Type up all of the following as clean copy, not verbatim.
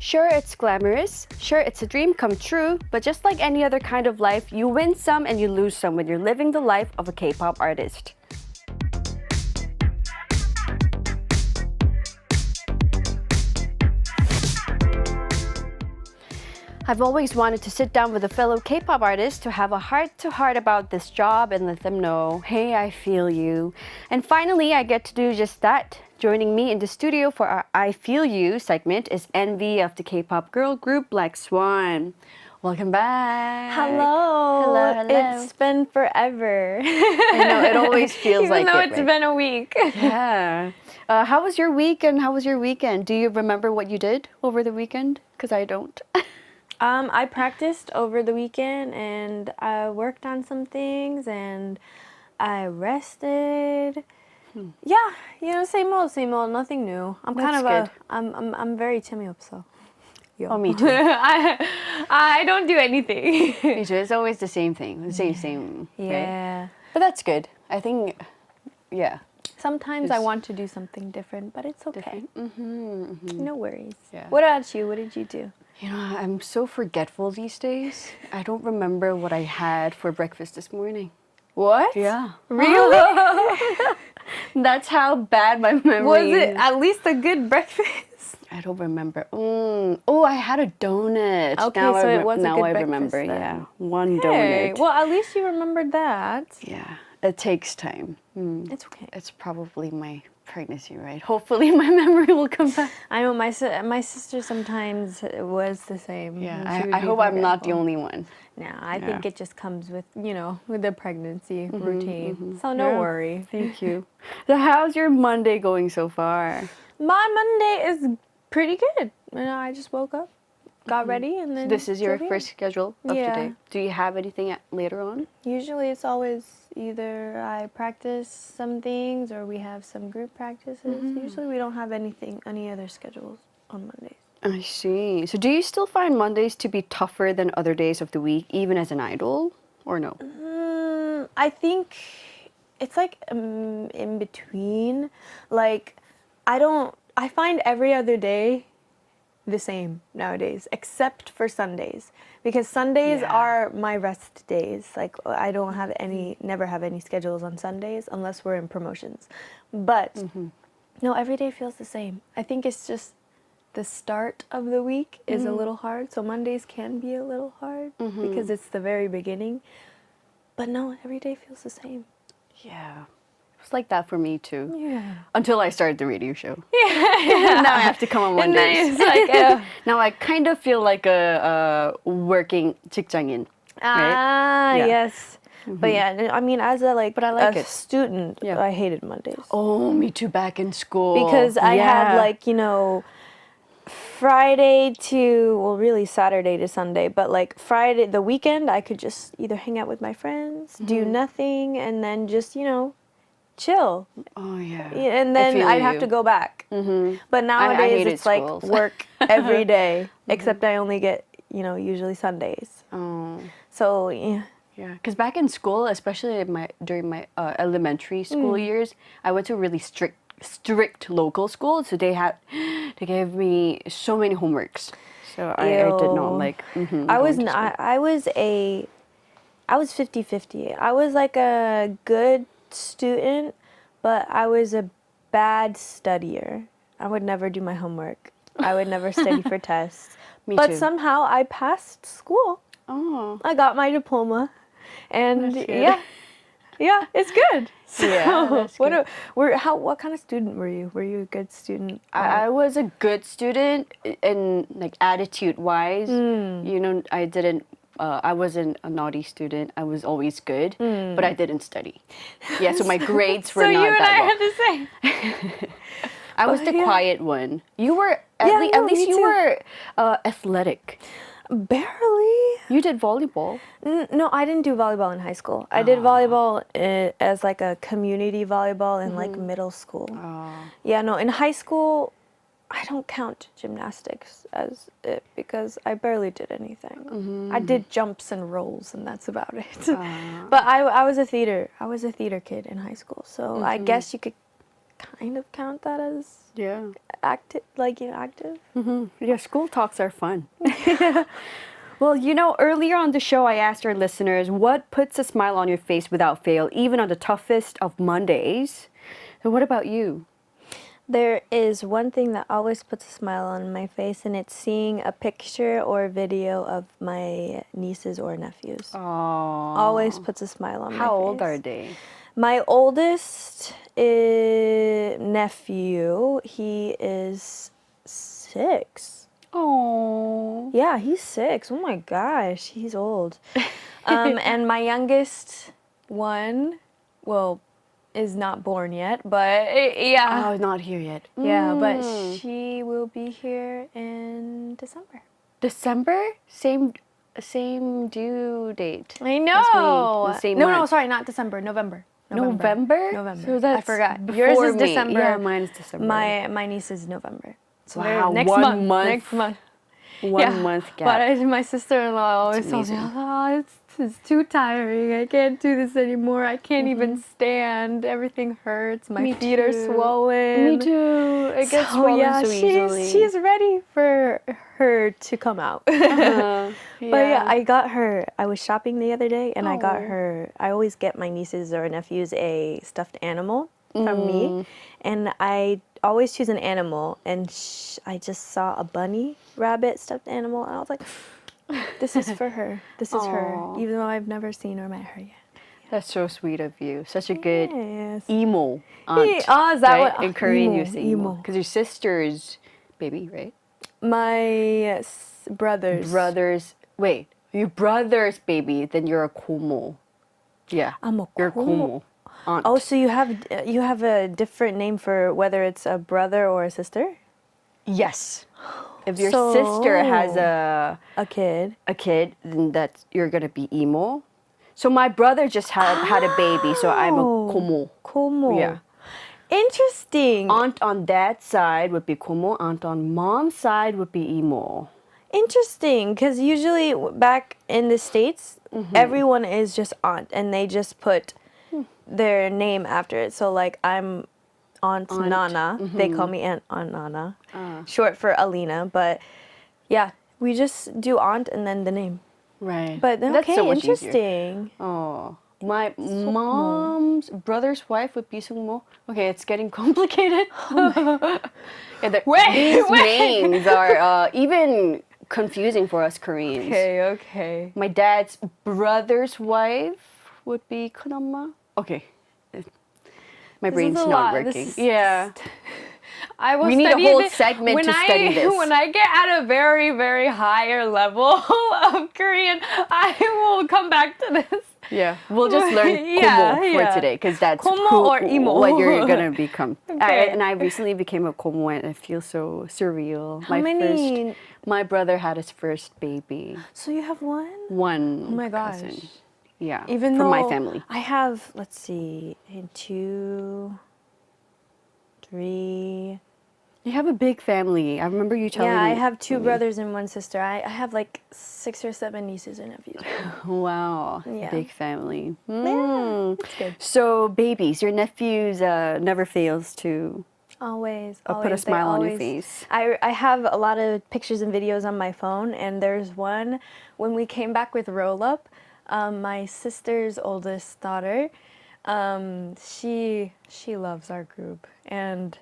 Sure, it's glamorous. Sure, it's a dream come true. But just like any other kind of life, you win some and you lose some when you're living the life of a K-pop artist. I've always wanted to sit down with a fellow K-pop artist to have a heart-to-heart about this job and let them know, hey, I feel you. And finally, I get to do just that. Joining me in the studio for our I Feel You segment is NVee of the K-pop girl group Blackswan. Welcome back. Hello. Hello. It's been forever. I know, it always feels like it. Even though it's been a week. Yeah. How was your week and how was your weekend? Do you remember what you did over the weekend? Because I don't. I practiced over the weekend and I worked on some things and I rested. Yeah, same old, nothing new. I'm That's kind of good. I'm very 재미없어. Oh, me too. I don't do anything. Me too. It's always the same thing. The same. Yeah. Right? But that's good. I think, yeah. Sometimes I want to do something different, but it's okay. No worries. Yeah. What about you? What did you do? You know, I'm so forgetful these days. I don't remember what I had for breakfast this morning. What? Yeah. Really? That's how bad my memory Was is. it at least a good breakfast? I don't remember. Oh, I had a donut. Okay, now so it was a now good I breakfast remember. then. Yeah, one Hey, donut. well, at least you remembered that. Yeah, it takes time. It's okay. It's probably my pregnancy, right? Hopefully my memory will come back. I know my sister sometimes was the same. Yeah, I hope I'm not the only one. No, I think it just comes with, with the pregnancy routine. So no worry. Thank you. So how's your Monday going so far? My Monday is pretty good. I just woke up, got ready, and then This is your drove in. first schedule of Yeah. today. Do you have anything later on? Usually it's always either I practice some things or we have some group practices. Usually we don't have any other schedules on Mondays. I see. So do you still find Mondays to be tougher than other days of the week, even as an idol, or no? I think it's like in between. Like, I find every other day the same nowadays, except for Sundays. Because Sundays are my rest days. Like, I don't have never have any schedules on Sundays unless we're in promotions. But, no, every day feels the same. I think it's just the start of the week is a little hard. So Mondays can be a little hard because it's the very beginning. But no, every day feels the same. Yeah. It was like that for me too. Yeah. Until I started the radio show. Yeah. Now I have to come on And Mondays. then it's like, now I kind of feel like a working 직장인. Ah, Yeah. yes. But yeah, I mean, as a But I like a it. student, Yeah. I hated Mondays. Oh, me too, back in school. Because I had like, Friday to, well, really Saturday to Sunday, but like Friday, the weekend, I could just either hang out with my friends, do nothing, and then just, chill. Oh, yeah. And then feel I'd have you. to go back. But I nowadays hated it's like schools. work every day, except I only get, usually Sundays. Oh. So, yeah. Yeah, because back in school, especially during my elementary school years, I went to a really strict local school, so they gave me so many homeworks. So I did not like. I was 50-50. I was like a good student, but I was a bad studier. I would never do my homework. I would never study for tests. Me but too. somehow I passed school. Oh. I got my diploma, and That's good. yeah, it's good. So, Yeah, that's good. What kind of student were you? Were you a good student? I was a good student, and like attitude-wise, I wasn't a naughty student. I was always good, but I didn't study. Yeah, so my grades were so not you and that I well. had the same. I was the quiet one. You were at least me you too. were athletic. Barely. You did volleyball. No, I didn't do volleyball in high school. I did volleyball as like a community volleyball in like middle school. Yeah, no, in high school, I don't count gymnastics as it because I barely did anything. I did jumps and rolls, and that's about it. But I was a theater kid in high school, so I guess you could kind of count that as Yeah. active, like, you know, active. Yeah, school talks are fun. Well, you know, earlier on the show, I asked our listeners what puts a smile on your face without fail, even on the toughest of Mondays. So what about you? There is one thing that always puts a smile on my face, and it's seeing a picture or video of my nieces or nephews. Oh. Always puts a smile on my face. How old are they? My oldest nephew, he is 6. Oh. Yeah, he's 6. Oh my gosh, he's old. And my youngest one, well, is not born yet, but yeah. Oh, not here yet. Yeah, but she will be here in December. December? Same due date. I know. The same no, month. sorry, not December. November. November? November. So that's I forgot. before Yours is me. December. Yeah, mine is December. My niece is November. So Wow, next one month. Next month. One month gap. But my sister-in-law always tells me, oh, it's too tiring. I can't do this anymore. I can't even stand. Everything hurts. My feet are swollen. Me too. It gets swollen so easily. She's ready for her to come out. But yeah, I got her. I was shopping the other day, and I got her. I always get my nieces or nephews a stuffed animal from me, and I always choose an animal. And I just saw a bunny rabbit stuffed animal, and I was like, this is for her. This is her, even though I've never seen or met her yet. That's so sweet of you. Such a good Yes. emo aunt. Is that right? what? In Korean, emo, you say emo. Because your sister's baby, right? My brother's. Wait, your brother's baby, then you're a komo. Yeah. I'm a You're komo. aunt. Oh, so you have a different name for whether it's a brother or a sister? Yes. If your So- sister has a kid, then you're gonna be emo. So my brother just had a baby, so I'm a komo. Komo. Yeah. Interesting. Aunt on dad's side would be komo. Aunt on mom's side would be emo. Interesting, because usually back in the States, everyone is just aunt, and they just put their name after it. So like I'm Aunt Nana. They call me Aunt Nana, short for Alina. But yeah, we just do aunt and then the name. Right. But That's okay, so much easier. interesting. Oh, my mom's brother's wife would be Sungmo. Okay, it's getting complicated. Yeah, these names are even confusing for us Koreans. Okay. My dad's brother's wife would be 큰엄마. Okay. My brain's is a not lot. working. This is- Yeah. I will We need a study whole this. segment when to study this. When I get at a very, very higher level of Korean, I will come back to this. Yeah. We'll just learn Yeah, komo for yeah. today because that's Komo or emo. what you're going to become. Okay. And I recently became a komo and it feels so surreal. How many? My brother had his first baby. So you have one? One Oh my gosh. cousin. Yeah. Even from though my family. I have, let's see, 2, 3. You have a big family. I remember you telling me. Yeah, I have 2 brothers and 1 sister. I have like 6 or 7 nieces and nephews. Wow. Yeah. Big family. Yeah, it's good. So babies, your nephews never fails to Always. put a They smile on your always- face. I have a lot of pictures and videos on my phone, and there's one when we came back with Roll Up. My sister's oldest daughter, she loves our group, and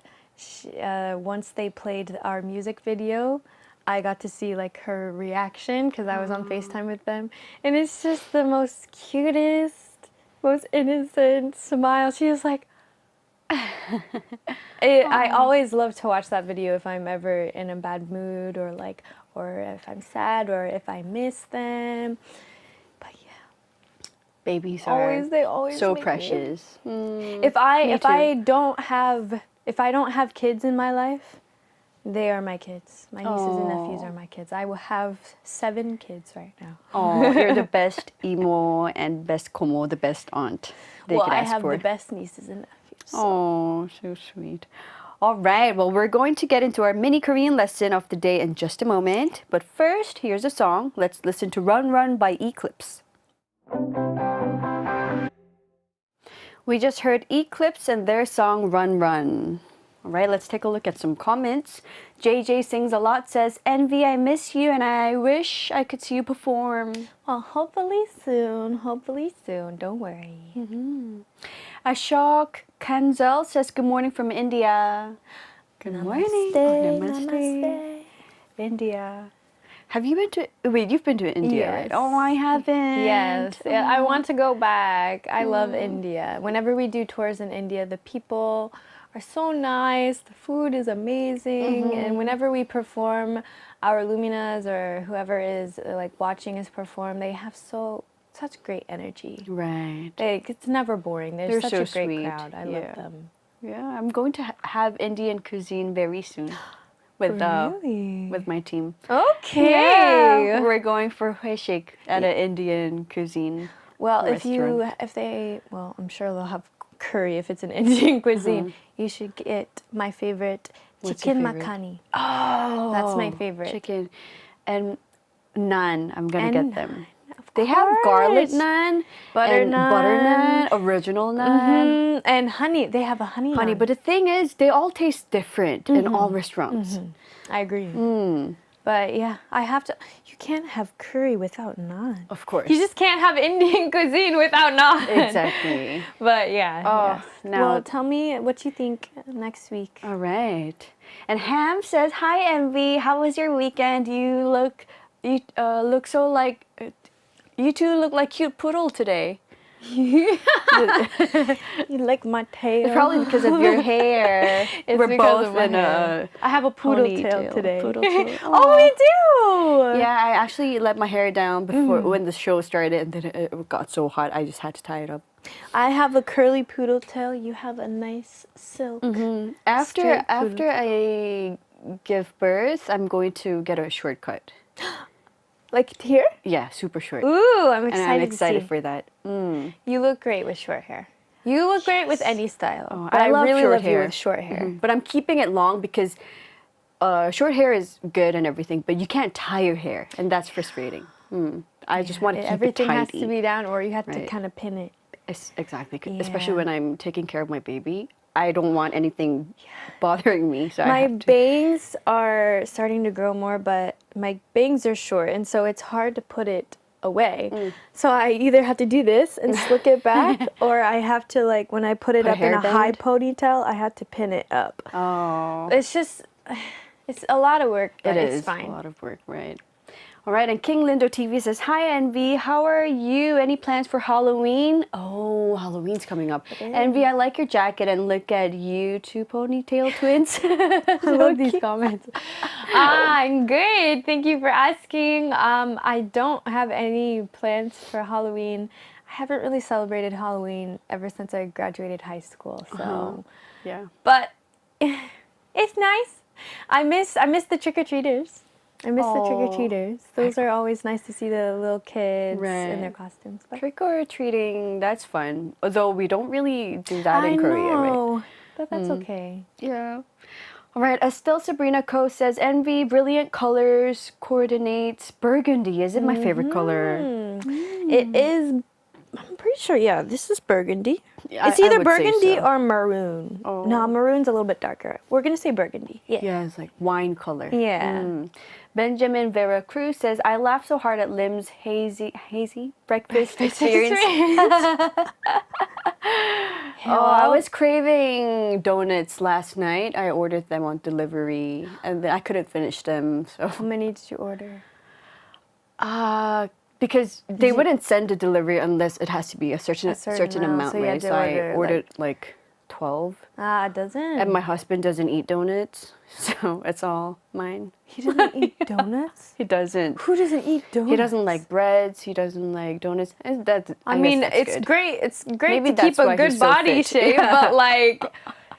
once they played our music video, I got to see like her reaction because I was on FaceTime with them, and it's just the most cutest, most innocent smile. She was like. I always love to watch that video if I'm ever in a bad mood or if I'm sad or if I miss them. But yeah, Babies are they always so make me- precious. If I don't have kids in my life, they are my kids. My nieces and nephews are my kids. I will have 7 kids right now. Oh, you're the best emo and best komo, the best aunt they Well, could I ask have for. the best nieces and nephews. Oh, so sweet. All right, well, we're going to get into our mini Korean lesson of the day in just a moment. But first, here's a song. Let's listen to Run Run by Eclipse. We just heard Eclipse and their song Run Run. All right, let's take a look at some comments. JJ Sings a Lot says, NVee, I miss you and I wish I could see you perform. Well, hopefully soon. Don't worry. Ashok Kanzel says, good morning from India. Good morning. Namaste. India. Have you been to, wait, you've been to India, Yes. right? Oh, I haven't. Yes, yeah, I want to go back. I love India. Whenever we do tours in India, the people are so nice, the food is amazing, and whenever we perform, our Luminas or whoever is like watching us perform, they have such great energy. Right. It's never boring. They're such so a great sweet. crowd. I love them. Yeah, I'm going to have Indian cuisine very soon with Really? with my team. Okay. Yeah, we're going for heshik at an Indian cuisine. Well, restaurant. I'm sure they'll have curry if it's an Indian cuisine. You should get my favorite, What's your chicken favorite? makhani. Oh, That's my favorite. Chicken and naan. I'm gonna And get them. Of They have garlic course. naan, Butter and butter naan. naan, original naan, And honey. They have a honey. honey. naan. But the thing is, they all taste different in all restaurants. I agree. But yeah, I have to. You can't have curry without naan. Of course. You just can't have Indian cuisine without naan. Exactly. But yeah. Oh, yes. now- Well, tell me what you think next week. All right. And Ham says, "Hi, NVee. How was your weekend? You look so like you two look like cute poodle today." You like my tail. It's probably because of your hair. It's We're because both of my in hair. a I have a poodle tail ponytail. today. Poodle tail. Oh, we do. Yeah, I actually let my hair down before when the show started, and then it got so hot, I just had to tie it up. I have a curly poodle tail. You have a nice silk. After Straight poodle. I give birth, I'm going to get a shortcut. Like here? Yeah, super short. Ooh, I'm And excited. I'm to excited see. for that. You look great with short hair. You look great with any style. Oh, but I love really short love hair. you with short hair. But I'm keeping it long because short hair is good and everything, but you can't tie your hair, and that's frustrating. I just want to keep Everything it has tidy. to be down, or you have to Right. kind of pin it. Exactly, especially Yeah. when I'm taking care of my baby. I don't want anything bothering me, so I My have to. bangs are starting to grow more, but my bangs are short, and so it's hard to put it away. So I either have to do this and slick it back, or I have to, like, when I put it Put a up in a high hairband? ponytail, I have to pin it up. Oh, It's just, it's a lot of work, but it it's is fine. a lot of work, right? All right, and King Lindo TV says, "Hi, NVee. How are you? Any plans for Halloween?" Oh, Halloween's coming up. NVee, I like your jacket, and look at you, two ponytail twins. I love these comments. I'm good. Thank you for asking. I don't have any plans for Halloween. I haven't really celebrated Halloween ever since I graduated high school. So, Yeah. but it's nice. I miss the trick-or-treaters. I miss the trick-or-treaters. Those are always nice to see the little kids in their Right. costumes. But Trick or treating, that's fun. Although we don't really do that in Korea, right? know, but that's okay. Yeah. All right. Still Sabrina Co says, "NVee, brilliant colors, coordinates, burgundy. Is it my favorite color?" It is. I'm pretty sure. Yeah, this is burgundy. Yeah, It's I either would say burgundy so. or maroon. Oh. No, maroon's a little bit darker. We're gonna say burgundy. Yeah. Yeah, it's like wine color. Yeah. Benjamin Vera Cruz says, "I laughed so hard at Lim's hazy breakfast experience." Oh, I was craving donuts last night. I ordered them on delivery, and then I couldn't finish them. So, How many did you order? because they wouldn't send a delivery unless it has to be a certain certain amount, amount, so you had right? to So I order, ordered like 12. It doesn't. And my husband doesn't eat donuts, so it's all mine. He doesn't eat donuts. He doesn't. Who doesn't eat donuts? He doesn't like breads. He doesn't like donuts. And I I guess mean, that's it's good. great. It's great Maybe to keep that's why a good he's so body fit. shape, Yeah. but like,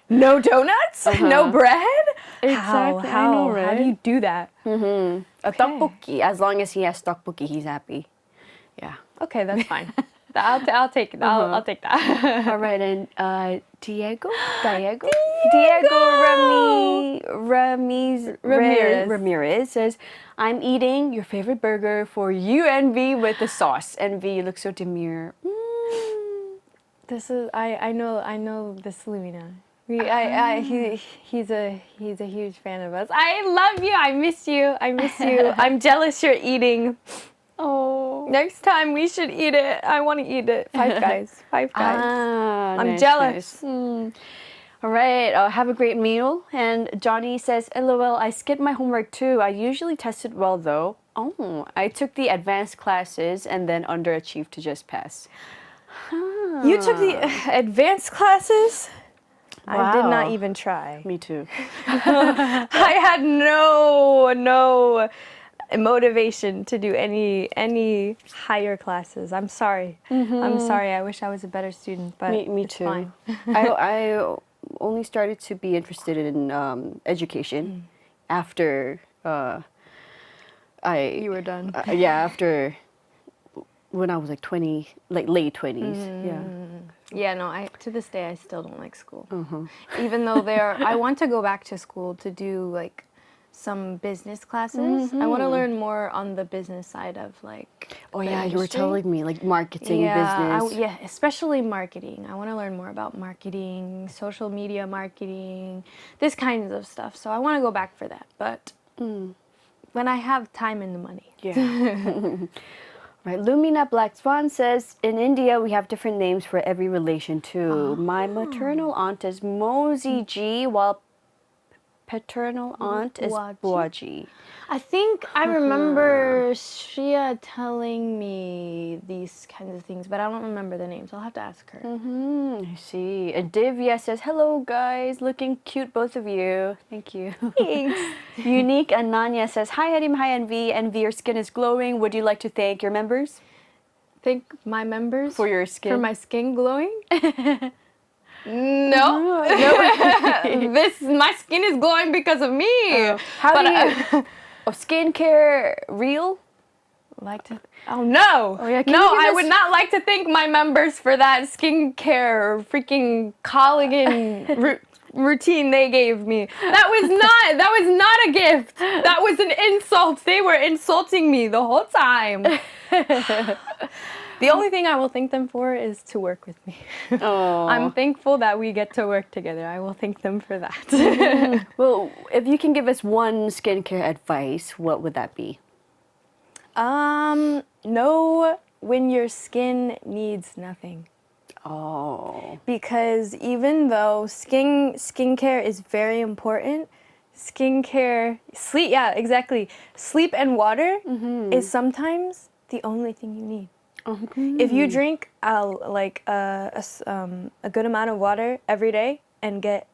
no donuts, no bread. Exactly, I How? know, How right? do you do that? A tteokbokki. As long as he has tteokbokki, he's happy. Yeah. Okay, that's fine. I'll take it. I'll take that. All right, and Diego Ramirez says, "I'm eating your favorite burger for you, NVee, with the sauce. NVee, you look so demure." This is I know this Lumina. He's a huge fan of us. I love you. I miss you. I'm jealous you're eating. Oh. Next time we should eat it. I want to eat it. Five Guys. I'm nice, jealous. nice. All right, have a great meal. And Johnny says, LOL, I skipped my homework too. I usually tested well though. Oh, I took the advanced classes and then underachieved to just pass. You took the advanced classes? I did Wow. not even try. Me too. I had no motivation to do any higher classes. I'm sorry. I'm sorry. I wish I was a better student, but Me it's too. fine. I only started to be interested in education after You were done. after when I was like 20, like late 20s. Yeah. Yeah, no, to this day I still don't like school. Even though I want to go back to school to do like some business classes. I want to learn more on the business side of like Oh the yeah, you were industry. telling me like marketing business. Yeah, especially marketing. I want to learn more about marketing, social media marketing, this kinds of stuff. So I want to go back for that. But when I have time and the money. Yeah. Right. Lumina Black Swan says, in India, we have different names for every relation too. My maternal aunt is Mozi G, while paternal aunt is Buaji. I think I remember Shia telling me these kinds of things, but I don't remember the names. I'll have to ask her. I see. And Divya says, hello guys, looking cute both of you. Thank you. Thanks. Unique Ananya says, hi Hyerim, hi NVee. NVee, your skin is glowing. Would you like to thank your members? Thank my members For your skin? For my skin glowing? No. My skin is glowing because of me. How do you... skincare real? Like to? Oh no! Oh, yeah. Can No, you give I us- would not like to thank my members for that skincare freaking collagen routine they gave me. That was not a gift. That was an insult. They were insulting me the whole time. The only thing I will thank them for is to work with me. Oh. I'm thankful that we get to work together. I will thank them for that. Well, if you can give us one skincare advice, what would that be? Know when your skin needs nothing. Oh. Because even though skincare is very important, sleep and water is sometimes the only thing you need. If you drink a good amount of water every day and get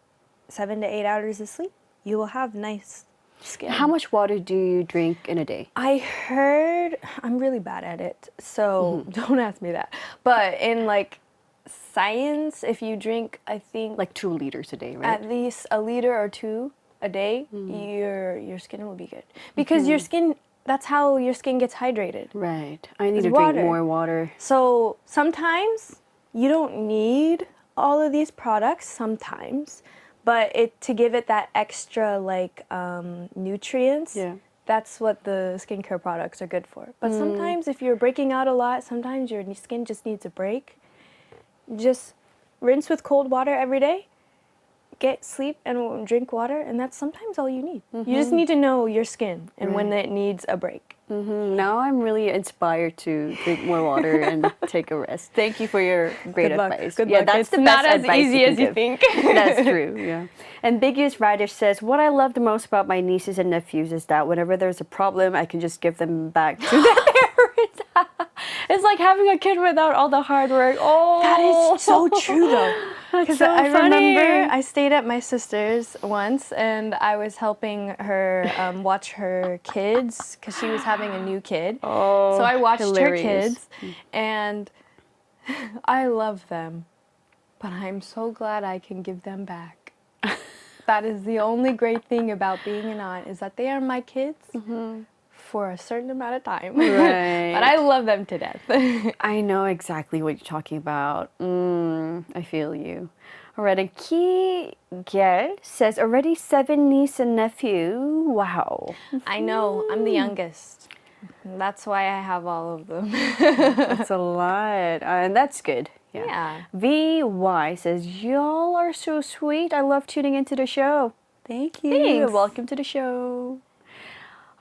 7 to 8 hours of sleep, you will have nice skin. How much water do you drink in a day? I heard, I'm really bad at it, so don't ask me that. But in like science, if you drink, I think Like 2 liters a day, right? at least a liter or 2 a day, your skin will be good. Because your skin, that's how your skin gets hydrated. Right. I need It's to drink water. more water. So sometimes you don't need all of these products, sometimes, but to give it that extra like nutrients, Yeah. that's what the skincare products are good for. But sometimes if you're breaking out a lot, sometimes your skin just needs a break. Just rinse with cold water every day, get sleep and drink water, and that's sometimes all you need. You just need to know your skin and when it needs a break. Now I'm really inspired to drink more water and take a rest. Thank you for your great advice. Good yeah, luck. that's It's the not best as advice easy can as you give. think. That's true, yeah. Ambiguous Rider says, what I love the most about my nieces and nephews is that whenever there's a problem, I can just give them back to their parents. It's like having a kid without all the hard work. Oh, That is so true, though. Because so I funny. remember I stayed at my sister's once, and I was helping her watch her kids because she was having a new kid. Oh, So I watched hilarious. her kids, and I love them, but I'm so glad I can give them back. That is the only great thing about being an aunt, is that they are my kids for a certain amount of time. Right. But I love them to death. I know exactly what you're talking about. I feel you. All right, and KBS says, already 7 niece and nephew. Wow. I know, I'm the youngest. That's why I have all of them. That's a lot. And that's good. Yeah. VY says, y'all are so sweet. I love tuning into the show. Thank you. Thanks. Welcome to the show.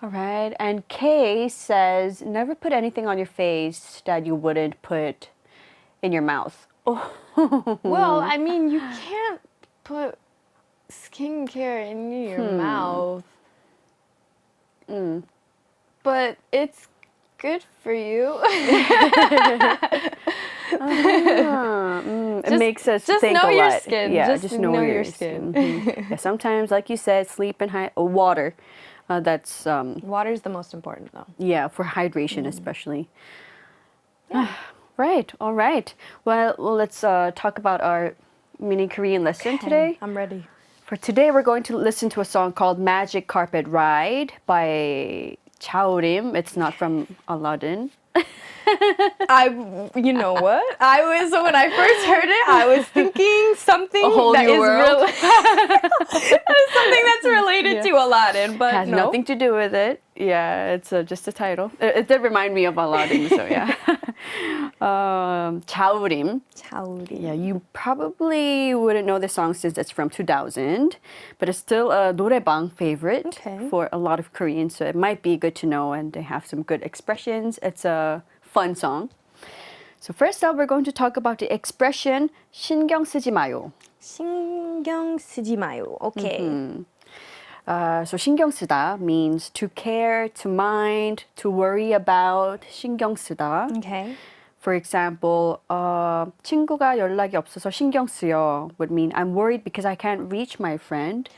All right. And Kay says, never put anything on your face that you wouldn't put in your mouth. Well, I mean, you can't put skincare in your mouth. But it's good for you. It makes us just think know a your lot. skin. Yeah, Just know your skin. Yeah, sometimes, like you said, sleep and water. That's Water's the most important, though. yeah, for hydration especially. Right. All right. Well, let's talk about our mini Korean lesson today. I'm ready. For today, we're going to listen to a song called "Magic Carpet Ride" by Ja우림. It's not from Aladdin. You know what? When I first heard it, I was thinking something A whole that new is world. something that's related to Aladdin, but Has no. nothing to do with it. Yeah, it's just a title. It did remind me of Aladdin, so yeah. Ja우림. 자우림. Yeah, you probably wouldn't know the song since it's from 2000, but it's still a 노래방 favorite Okay. for a lot of Koreans, so it might be good to know, and they have some good expressions. It's a fun song. So first up, we're going to talk about the expression 신경 쓰지 마요. 신경 쓰지 마요. Okay. So 신경 쓰다 means to care, to mind, to worry about. 신경 쓰다. Okay. For example, 친구가 연락이 없어서 신경 쓰여 would mean I'm worried because I can't reach my friend.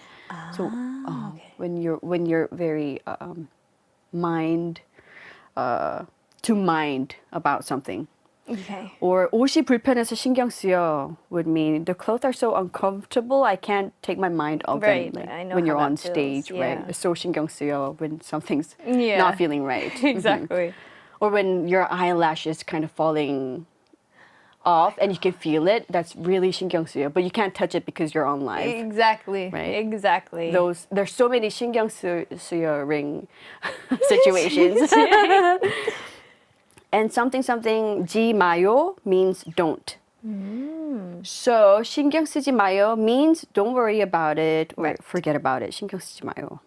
So okay. when you're very mind to mind about something. Okay. Or 옷이 불편해서 신경 쓰여 would mean the clothes are so uncomfortable I can't take my mind off Right, them. I know when how you're that on feels, stage, right? yeah. It's so 신경 쓰여 when something's Yeah. not feeling right. Exactly. Or when your eyelash is kind of falling off and you can feel it, that's really 신경 쓰여. But you can't touch it because you're on live. Exactly. Right. Exactly. There's so many 신경 쓰여 ring situations. And something 지 마요 means don't. So 신경 쓰지 마요 means don't worry about it or Right. forget about it. 신경 쓰지 마요.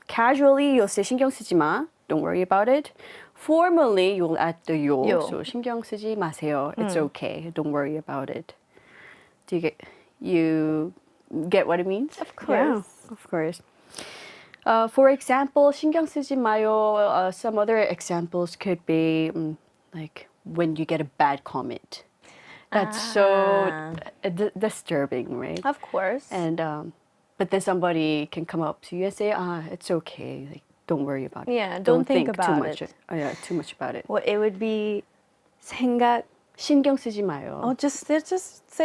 Casually, you'll say 신경 쓰지 마. Don't worry about it. Formally, you'll add the 요. 요. So 신경 쓰지 마세요. It's okay. Don't worry about it. You get what it means? Of course. Yeah, of course. For example, 신경 쓰지 마요. Some other examples could be like when you get a bad comment. That's so disturbing, right? Of course. And but then somebody can come up to you and say, it's okay. Like, don't worry about it. Yeah, don't think too about much. it. Too much about it. Well, it would be 생각. 신경 쓰지 마요. Oh, just say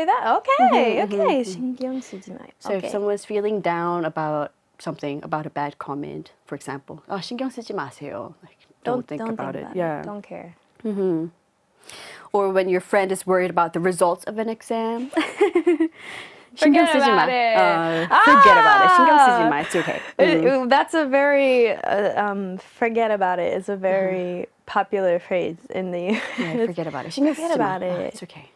that. Okay. Okay. 신경 쓰지 마요. So if someone's feeling down about something, about a bad comment, for example, 신경 쓰지 마세요. Like, don't think about it. Yeah. Don't care. Or when your friend is worried about the results of an exam. Forget 신경 쓰지 마. about it. Forget about it. 신경 쓰지 마. It's okay. That's a very forget about it is a very popular phrase in the Yeah, forget about it. 신경 Forget 쓰지 마. about it. It's okay.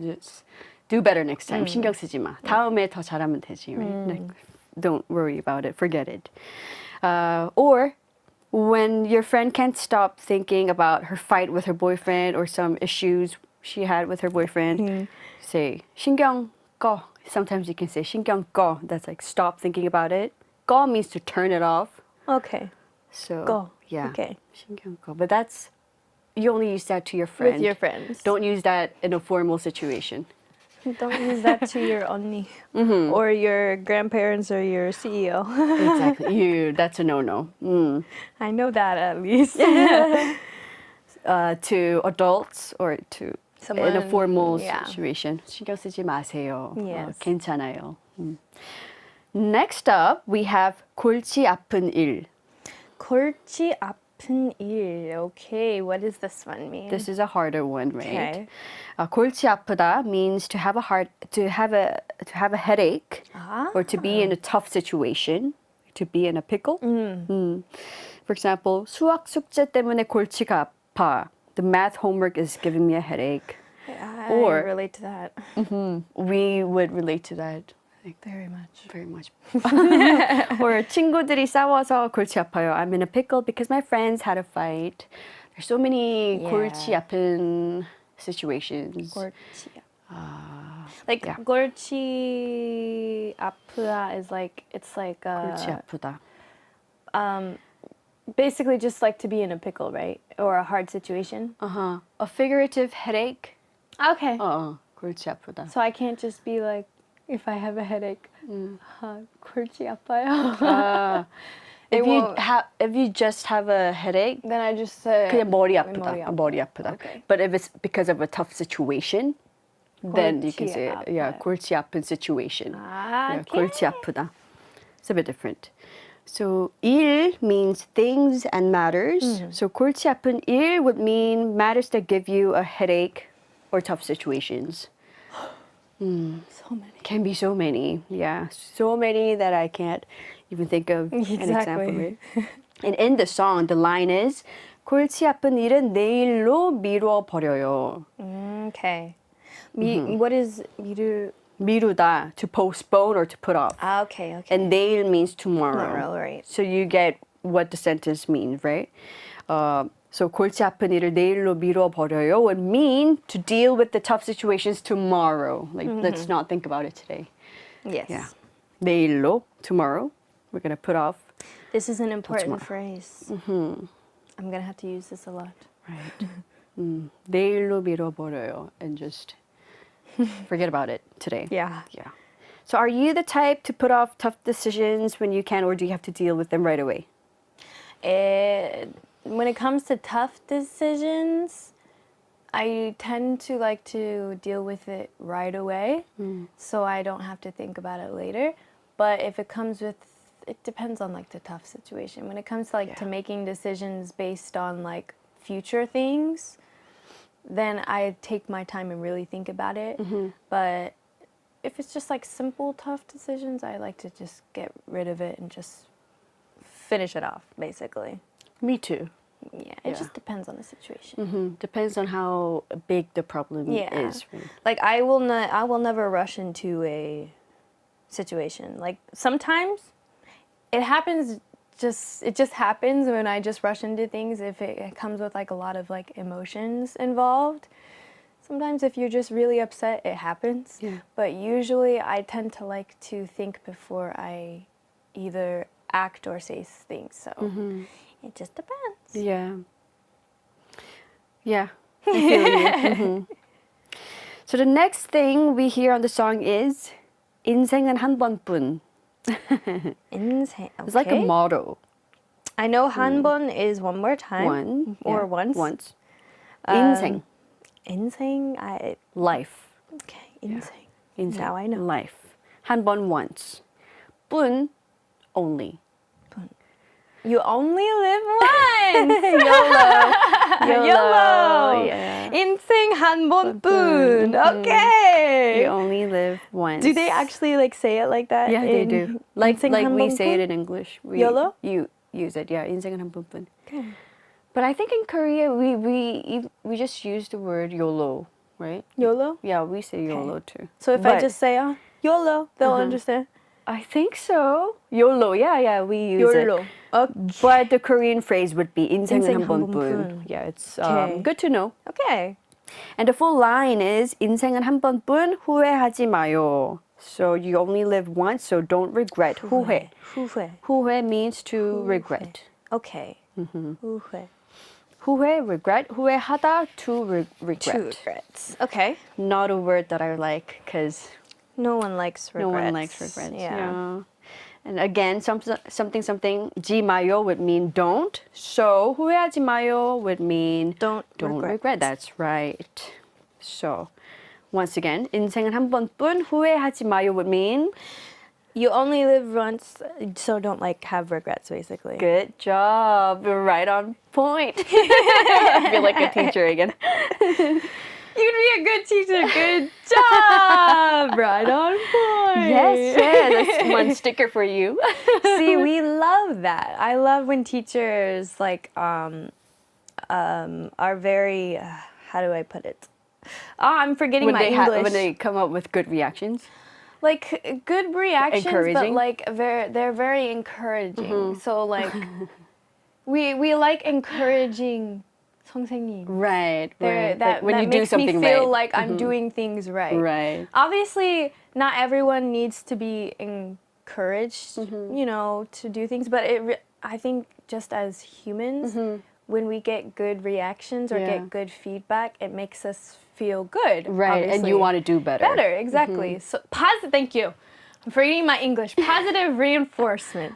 Just do better next time. 신경 쓰지 마. 다음에 더 잘하면 되지. Right? Like, don't worry about it. Forget it. Or when your friend can't stop thinking about her fight with her boyfriend or some issues she had with her boyfriend, say 신경 꺼. Sometimes you can say 신경 꺼. That's like stop thinking about it. 꺼 means to turn it off. Okay. So 꺼. yeah. Okay. 신경 꺼. But that's you only use that to your friend. With your friends. Don't use that in a formal situation. Don't use that to your 언니 or your grandparents or your CEO. Exactly. That's a no-no. I know that at least. To adults or to in a Someone, formal yeah. situation. 신경 쓰지 마세요. Yes. 괜찮아요. Next up, we have 골치 아픈 일. 골치 아픈 일. Okay, what does this one mean? This is a harder one, right? Okay. 골치 아프다 means to have a headache or to be in a tough situation, to be in a pickle. For example, 수학 숙제 때문에 골치가 아파. The math homework is giving me a headache. Or relate to that. we would relate to that. Very much. Very much. Or 친구들이 싸워서 골치 아파요. I'm in a pickle because my friends had a fight. There's so many 골치 아픈 situations. 골치 like yeah. 골치 아프다 is like it's like 골치 아프다. basically just like to be in a pickle, right? Or a hard situation. A figurative headache. Okay. 골치 아프다. So I can't just be like, if I have a headache, 골치 아파요. If you just have a headache, then I just say 그냥 머리 아프다. 머리 아프다. Okay. But if it's because of a tough situation, then you can 골치 say, 아파요. 골치 아픈 situation. Okay. 골치 아프다. It's a bit different. So 일 means things and matters. So 골치 아픈 일 would mean matters that give you a headache or tough situations. So many. Can be so many. Yeah, so many that I can't even think of an example of it. And in the song, the line is 골치 아픈 일은 내일로 미뤄버려요. Okay. What is 미루? 미루다, to postpone or to put off. Okay. And 내일 means tomorrow. Tomorrow, right. So you get what the sentence means, right? So 골치 아픈 일을 내일로 미뤄버려요 would mean to deal with the tough situations tomorrow. Like, let's not think about it today. Yes. Yeah. 내일로, tomorrow. We're going to put off. This is an important phrase. I'm going to have to use this a lot. Right. 내일로 미뤄버려요. And just forget about it today. Yeah. Yeah. So are you the type to put off tough decisions when you can, or do you have to deal with them right away? When it comes to tough decisions, I tend to like to deal with it right away, so I don't have to think about it later. But if it comes with, it depends on like the tough situation. When it comes to like to making decisions based on like future things, then I take my time and really think about it. But if it's just like simple tough decisions, I like to just get rid of it and just finish it off, basically. Me too. Yeah, it just depends on the situation. Depends on how big the problem is. Right? Like I will never rush into a situation. Like sometimes it just happens when I just rush into things if it comes with like a lot of like emotions involved. Sometimes if you're just really upset, it happens. Yeah. But usually I tend to like to think before I either act or say things. So it just depends. Yeah. Yeah. I feel you. So the next thing we hear on the song is 인생은 한 번뿐. 인생. It's like a motto. I know 한 번 is one more time. One. Or once. Once. 인생. 인생. Life. Okay. 인생. 인생. Now I know. Life. 한 번 once. 뿐. Only. You only live once. YOLO. Yeah. 인생 한 번뿐. Okay. You only live once. Do they actually like say it like that? Yeah, they do. Like 인생 한 we say 번뿐? it in English. YOLO? You use it. Yeah. 인생은 한 번뿐. Okay. But I think in Korea we just use the word YOLO, right? YOLO? Yeah, we say YOLO too. So if I just say YOLO, they'll understand. I think so. YOLO. Yeah, we use YOLO. it. Okay. But the Korean phrase would be 인생은 인생 한 한 번뿐. 번뿐. Yeah, it's Okay. good to know. Okay. And the full line is 인생은 한 번뿐 후회하지 마요. So you only live once, so don't regret. 후회. 후회. 후회 means to regret. Okay. 후회. 후회, regret. 후회하다, to regret. Two regrets. Okay. Not a word that I like because No one likes regrets. no one likes regrets. Yeah. And again, something 지 마요 would mean don't. So 후회하지 마요 would mean Don't regret. That's right. So once again, 인생은 한 번뿐 후회하지 마요 would mean You only live once, so don't like have regrets, basically. good job. You're right on point. I feel like a teacher again. You'd be a good teacher. Good job. Right on point. Yes, that's one sticker for you. See, we love that. I love when teachers like are very how do I put it? I'm forgetting my English. When they come up with good reactions. Like good reactions, but Encouraging? like they're very encouraging. So like we like encouraging 선생님. Right. Right. That, like when that you makes do something me feel right. like I'm doing things right. Right. Obviously, not everyone needs to be encouraged, you know, to do things. But I think just as humans, when we get good reactions or get good feedback, it makes us feel good. Right. Obviously. And you want to do better. Better, exactly. So positive. Thank you. I'm forgetting my English. Positive reinforcement.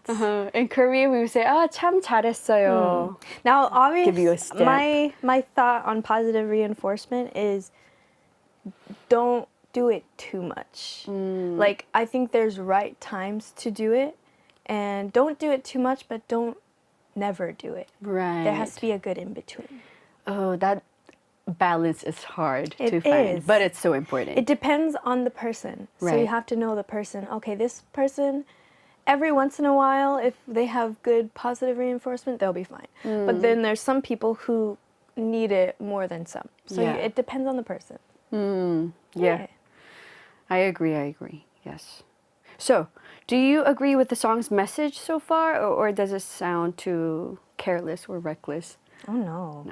In Korean, we would say, 참 잘했어요. Now, Give you a obviously, stamp. my thought on positive reinforcement is don't do it too much. Like, I think there's right times to do it, and don't do it too much, but don't never do it. Right. There has to be a good in between. Oh, that balance is hard to It find, is. but it's so important. It depends on the person. So you Right. have to know the person. Okay, this person, every once in a while, if they have good positive reinforcement, they'll be fine. But then there's some people who need it more than some. So Yeah. it depends on the person. Yeah. I agree. Yes. So, do you agree with the song's message so far, or does it sound too careless or reckless? Oh no.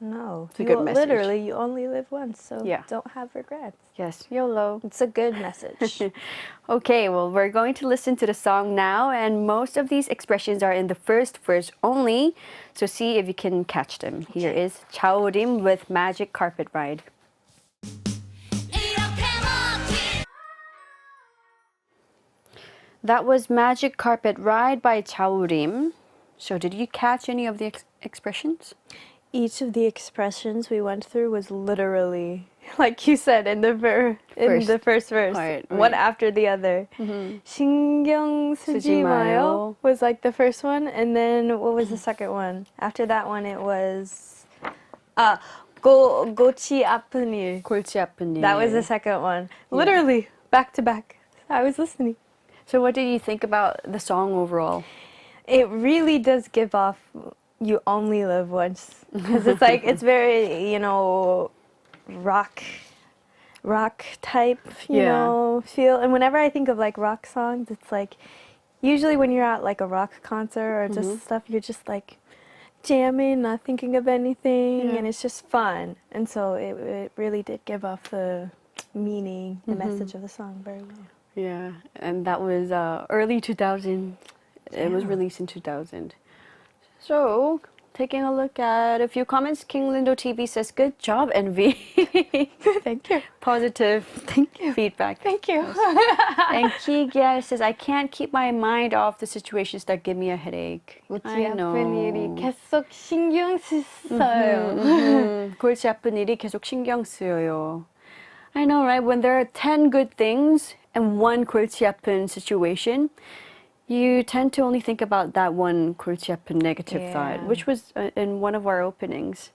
No. It's a good message. Literally, you only live once, so Yeah. don't have regrets. Yes. YOLO. It's a good message. Okay, well, we're going to listen to the song now, and most of these expressions are in the first verse only, so see if you can catch them. Here is 자우림 with Magic Carpet Ride. That was Magic Carpet Ride by Ja우림. So did you catch any of the expressions? Each of the expressions we went through was literally, like you said, in the first verse, part, one right. after the other. 신경 쓰지 마요 was like the first one, and then what was the second one? After that one, it was 골치 아픈 일. 골치 아픈 일. That was the second one. Literally back to back. I was listening. So what did you think about the song overall? It really does give off you only live once, because it's like it's very, you know, rock type, you know, feel. And whenever I think of like rock songs, it's like usually when you're at like a rock concert or just stuff, you're just like jamming, not thinking of anything, and it's just fun. And so it really did give off the meaning, the message of the song very well. Yeah, and that was early 2000. It was released in 2000. So, taking a look at a few comments, King Lindo TV says, "Good job, NVee." Thank you. Positive feedback. Thank you. And Kigia says, "I can't keep my mind off the situations that give me a headache." I know. 계속 신경 쓰여요. 골치 아픈 일이 계속 신경 쓰여요. I know, right? When there are 10 good things and one 골치 아픈 situation, you tend to only think about that one 골치 아픈 negative thought, which was in one of our openings.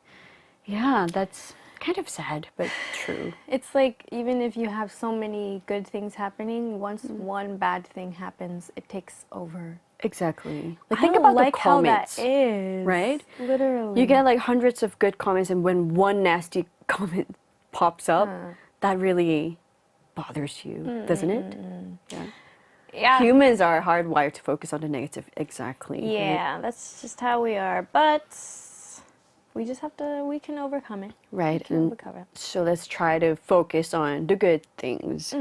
Yeah, that's kind of sad, but true. It's like even if you have so many good things happening, once one bad thing happens, it takes over. Exactly. Like, think I don't about like the comments, how that is. right? Literally. You get like hundreds of good comments, and when one nasty comment pops up, that really bothers you, doesn't it? Yeah. Yeah. Humans are hardwired to focus on the negative. Exactly. Yeah, that's just how we are. But we just have to, we can overcome it. Right. We can And overcome it. so let's try to focus on the good things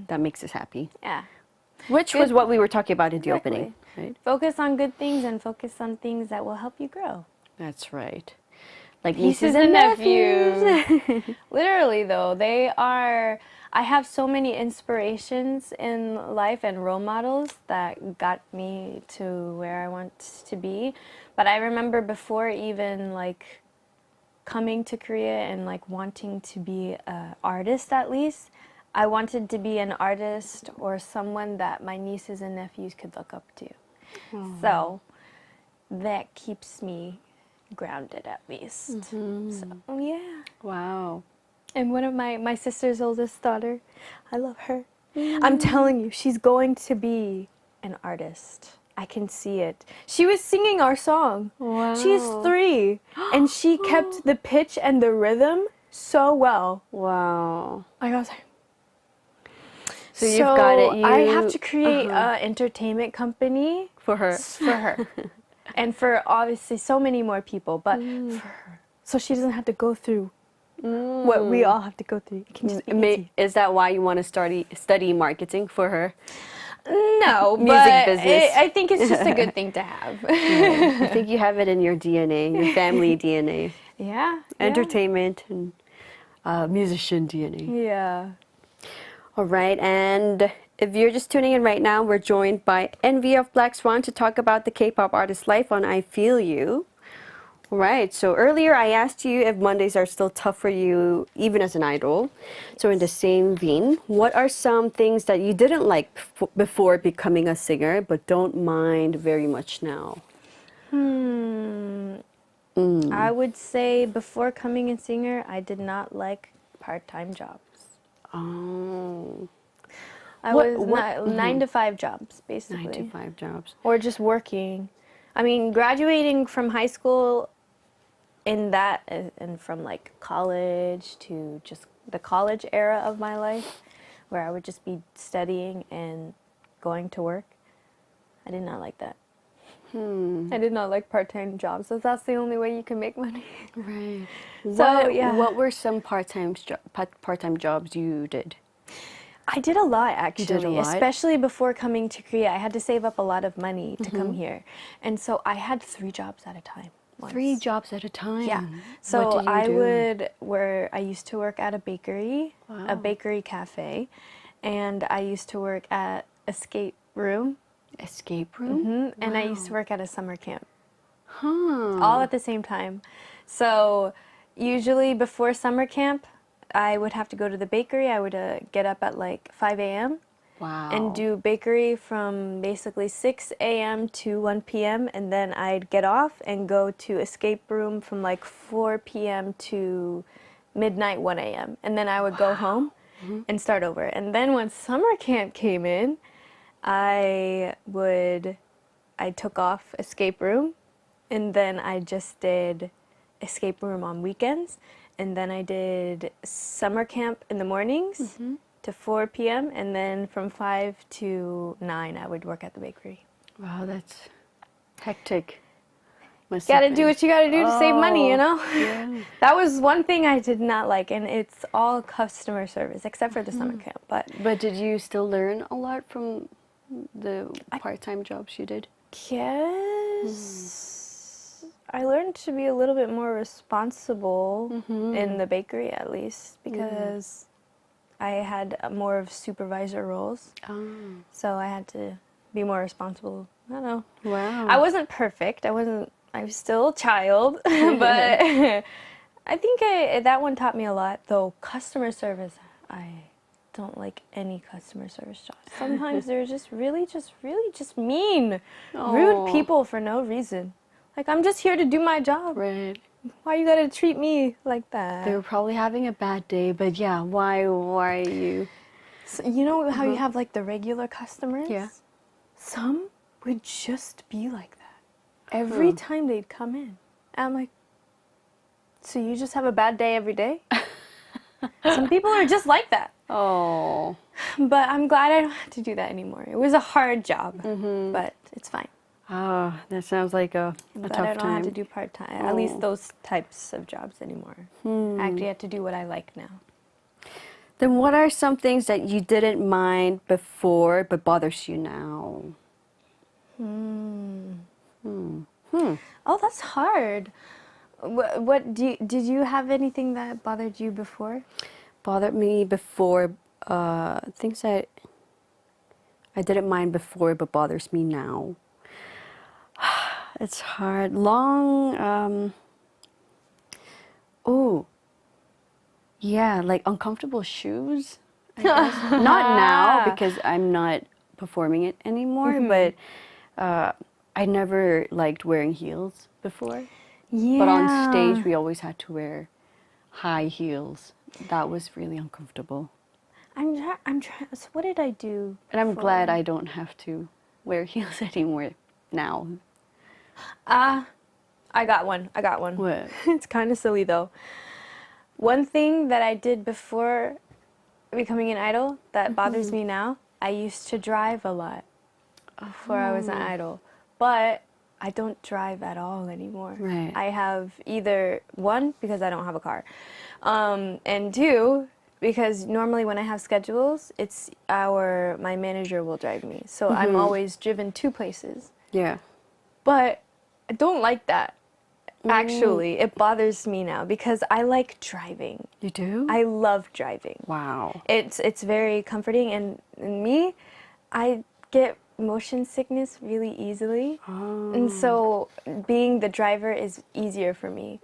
that makes us happy. Yeah. Which was what we were talking about in the opening. Right? Focus on good things and focus on things that will help you grow. That's right. Like Nieces and nephews. Literally, though, I have so many inspirations in life and role models that got me to where I want to be. But I remember before even like coming to Korea and like wanting to be an artist at least, I wanted to be an artist or someone that my nieces and nephews could look up to. So that keeps me grounded at least. So yeah. Wow. And one of my sister's oldest daughter, I love her. I'm telling you, she's going to be an artist. I can see it. She was singing our song. Wow. She's 3, and she kept the pitch and the rhythm so well. Wow. I was like, So you've got it. I have to create an entertainment company For her. And for obviously so many more people, but for her. So she doesn't have to go through what we all have to go through. It can just be easy. Is that why you want to study marketing for her? No, Music but business. I think it's just a good thing to have. I think you have it in your DNA, your family DNA. Yeah. Entertainment and musician DNA. Yeah. All right, and if you're just tuning in right now, we're joined by NVee of blxswan to talk about the K-pop artist life on I Feel You. All right, so earlier I asked you if Mondays are still tough for you, even as an idol. So in the same vein, what are some things that you didn't like before becoming a singer, but don't mind very much now? I would say before becoming a singer, I did not like part-time jobs. Oh. I was 9 to 5 jobs, basically. 9 to 5 jobs. Or just working. I mean, graduating from high school in that and from like college to just the college era of my life where I would just be studying and going to work. I did not like that. I did not like part-time jobs, so that's the only way you can make money. Right. So, yeah. What were some part-time jobs you did? I did a lot, actually. You did a lot? Especially before coming to Korea. I had to save up a lot of money to come here. And so I had 3 jobs at a time. Once. 3 jobs at a time? Yeah. So what did you do? I used to work at a bakery, a bakery cafe, and I used to work at escape room. Escape room? And I used to work at a summer camp. Huh. All at the same time. So usually before summer camp, I would have to go to the bakery. I would get up at like 5 a.m. Wow. and do bakery from basically 6 a.m. to 1 p.m. And then I'd get off and go to escape room from like 4 p.m. to midnight, 1 a.m. And then I would go home and start over. And then when summer camp came in, I took off escape room, and then I just did escape room on weekends, and then I did summer camp in the mornings to 4 p.m., and then from 5 to 9 I would work at the bakery. Wow, that's hectic. Gotta do what you gotta do to save money, you know? Yeah. That was one thing I did not like, and it's all customer service, except for the summer camp. But did you still learn a lot from the part-time jobs you did? Yes. I learned to be a little bit more responsible in the bakery, at least, because I had more of supervisor roles. Oh. So I had to be more responsible. I don't know. Wow. I wasn't perfect. I was still a child, but I think that one taught me a lot. Though customer service, I don't like any customer service jobs. Sometimes they're just really mean, rude people for no reason. Like, I'm just here to do my job. Right. Why you gotta treat me like that? They were probably having a bad day, but yeah, why are you? So, you know how you have like the regular customers? Yeah. Some would just be like that. Every time they'd come in. And I'm like, so you just have a bad day every day? Some people are just like that. Oh. But I'm glad I don't have to do that anymore. It was a hard job, but it's fine. Oh, that sounds like a But tough I don't time. have to do part-time, at least those types of jobs anymore. I actually have to do what I like now. Then what are some things that you didn't mind before but bothers you now? Oh, that's hard. Did you have anything that bothered you before? Bothered me before, things that I didn't mind before but bothers me now. It's hard. Yeah, like uncomfortable shoes, I guess. Not now because I'm not performing it anymore, but I never liked wearing heels before. Yeah. But on stage, we always had to wear high heels. That was really uncomfortable. I'm trying. So what did I do? And I'm before? glad I don't have to wear heels anymore now. I got one. What? It's kind of silly though. One thing that I did before becoming an idol that bothers me now, I used to drive a lot before I was an idol. But I don't drive at all anymore. Right. I have either one, because I don't have a car, and two, because normally when I have schedules, it's my manager will drive me. So I'm always driven 2 places. Yeah. But I don't like that. Actually, it bothers me now because I like driving. You do? I love driving. Wow. It's very comforting, and me, I get motion sickness really easily. And so being the driver is easier for me.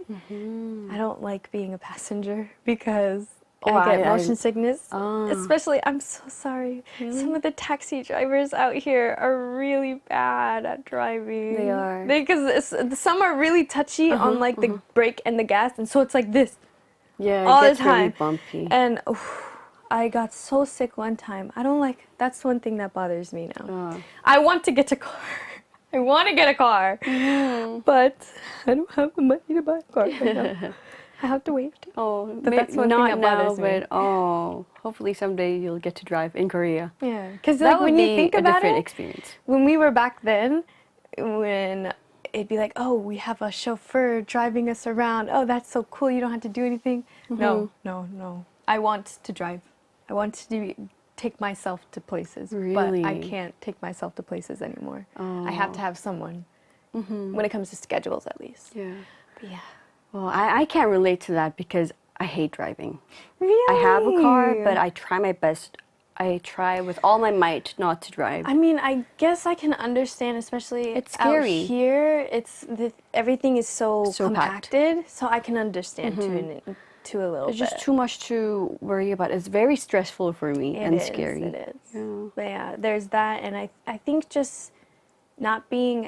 I don't like being a passenger because I get motion sickness. Especially, I'm so sorry. Really? Some of the taxi drivers out here are really bad at driving. They are. Because some are really touchy on like the brake and the gas, and so it's like this. Yeah, all it gets the time. really bumpy. And I got so sick one time. I don't like, that's one thing that bothers me now. I want to get a car. I want to get a car. But I don't have the money to buy a car right now. I have to wait. But that's one thing not that now, bothers me. but hopefully someday you'll get to drive in Korea. Yeah, because That like would when be you think a about different it, experience. when we were back then, when it'd be like, oh, we have a chauffeur driving us around. Oh, that's so cool. You don't have to do anything. No. I want to drive. I want to take myself to places. Really? But I can't take myself to places anymore. I have to have someone when it comes to schedules, at least. Yeah. But yeah. Well, I can't relate to that because I hate driving. Really? I have a car, but I try my best. I try with all my might not to drive. I mean, I guess I can understand, especially It's scary. out here. Everything is so packed. compacted, so I can understand to a little It's bit. just too much to worry about. It's very stressful for me It and is, scary. It is. Yeah. But yeah, there's that, and I think just not being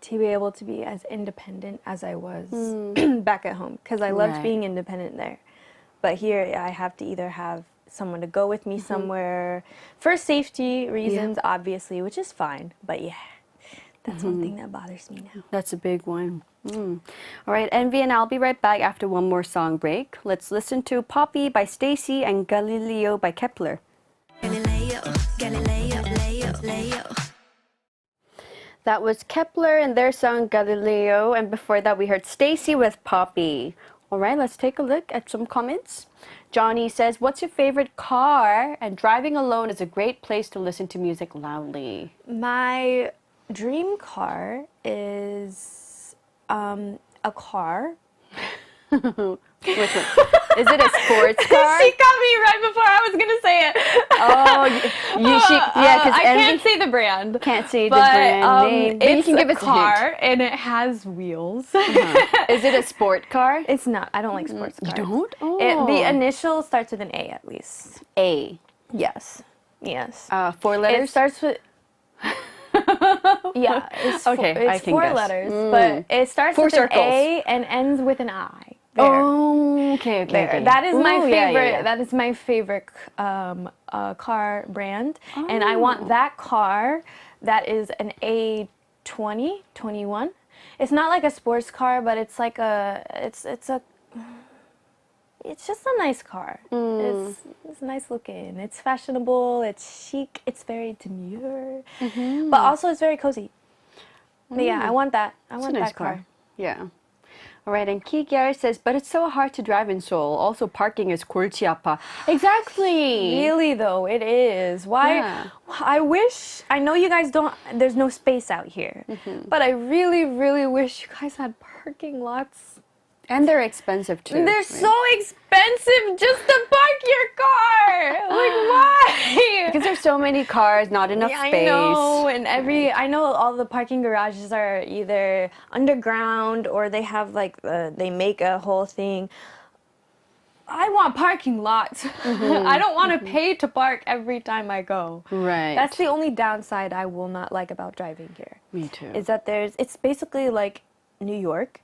to be able to be as independent as I was back at home, because I loved Right. being independent there. But here, I have to either have someone to go with me somewhere for safety reasons, obviously, which is fine. But yeah, that's one thing that bothers me now. That's a big one. All right, NVee and I'll be right back after one more song break. Let's listen to Poppy by Stacy and Galileo by Kepler. Galileo, Galileo, Leo, Leo. That was Kepler and their song Galileo, and before that we heard Stacy with Poppy. All right, let's take a look at some comments. Johnny says, what's your favorite car? And driving alone is a great place to listen to music loudly. My dream car is a car. Which one? Is it a sports car? She got me right before I was gonna say it. Yeah, because I can't say the brand. Can't say the But, brand name. But you it's can give a us a car, hint. and it has wheels. Is it a sport car? It's not. I don't like sports You cars. don't? Oh. The initial starts with an A at least. A. Yes. Yes. 4 letters? It starts with. Yeah. It's Okay, I it's can 4 guess. letters, but it starts 4 with circles. an A and ends with an I. There. Oh, okay. There. That is my Ooh, favorite. yeah. That is my favorite car brand, and I want that car. That is an A20, 21. It's not like a sports car, but it's like it's just a nice car. It's nice looking. It's fashionable. It's chic. It's very demure, but also it's very cozy. But yeah, I want that. I want It's a nice that car. Yeah. All right, and Kigyar says, but it's so hard to drive in Seoul. Also, parking is 골치 아파. Exactly. Really though, it is. Why? Yeah. I wish. I know you guys don't. There's no space out here, but I really, really wish you guys had parking lots. And they're expensive too. They're right? so expensive just to park your car. Like why? Because there's so many cars, not enough Yeah, space. I know, and I know all the parking garages are either underground or they have like they make a whole thing. I want parking lots. I don't want to pay to park every time I go. Right. That's the only downside I will not like about driving here. Me too. Is that it's basically like New York.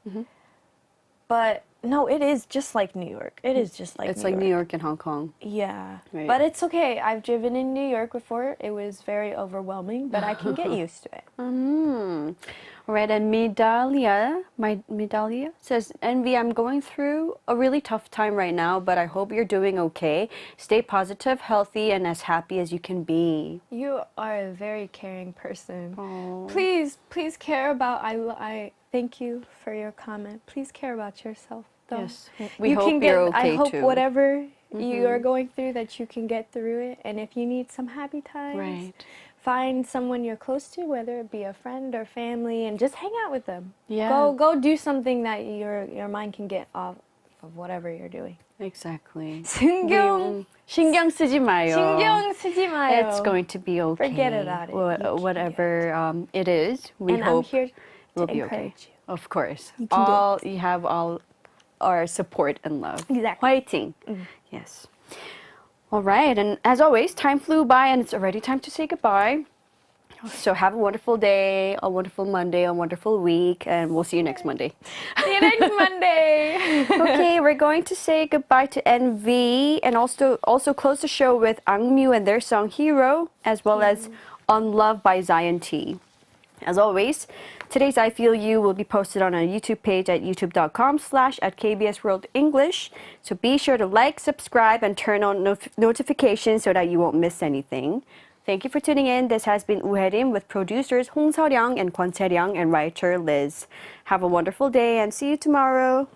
But no, it is just like New York. It is just like It's New like York. New York and Hong Kong. Yeah. Right. But it's okay. I've driven in New York before. It was very overwhelming, but I can get used to it. All All right, and Medalia says, NVee, I'm going through a really tough time right now, but I hope you're doing okay. Stay positive, healthy, and as happy as you can be. You are a very caring person. Aww. Please care about, I thank you for your comment. Please care about yourself, though. Yes, we hope you're okay I hope too. whatever you are going through, that you can get through it. And if you need some happy times, Right. find someone you're close to, whether it be a friend or family, and just hang out with them. Yeah. Go do something that your mind can get off of whatever you're doing. Exactly. 신경 쓰지 마요. 신경 쓰지 마요. It's going to be okay. Forget about it. Whatever it is, we and hope I'm here it will to be okay. encourage you. Of course. You can do it. You have all our support and love. Exactly. Fighting. Yes. All right, and as always, time flew by and it's already time to say goodbye. So have a wonderful day, a wonderful Monday, a wonderful week, and we'll see you next Monday. See you next Monday. Okay, we're going to say goodbye to NVee and also close the show with Angmyu and their song Hero, as well as On Love by Zion T. As always, today's I Feel You will be posted on our YouTube page at youtube.com/@KBS World English. So be sure to like, subscribe, and turn on notifications so that you won't miss anything. Thank you for tuning in. This has been Hyerim with producers Hong Seoryang and Kwon Chae-ryang and writer Liz. Have a wonderful day and see you tomorrow.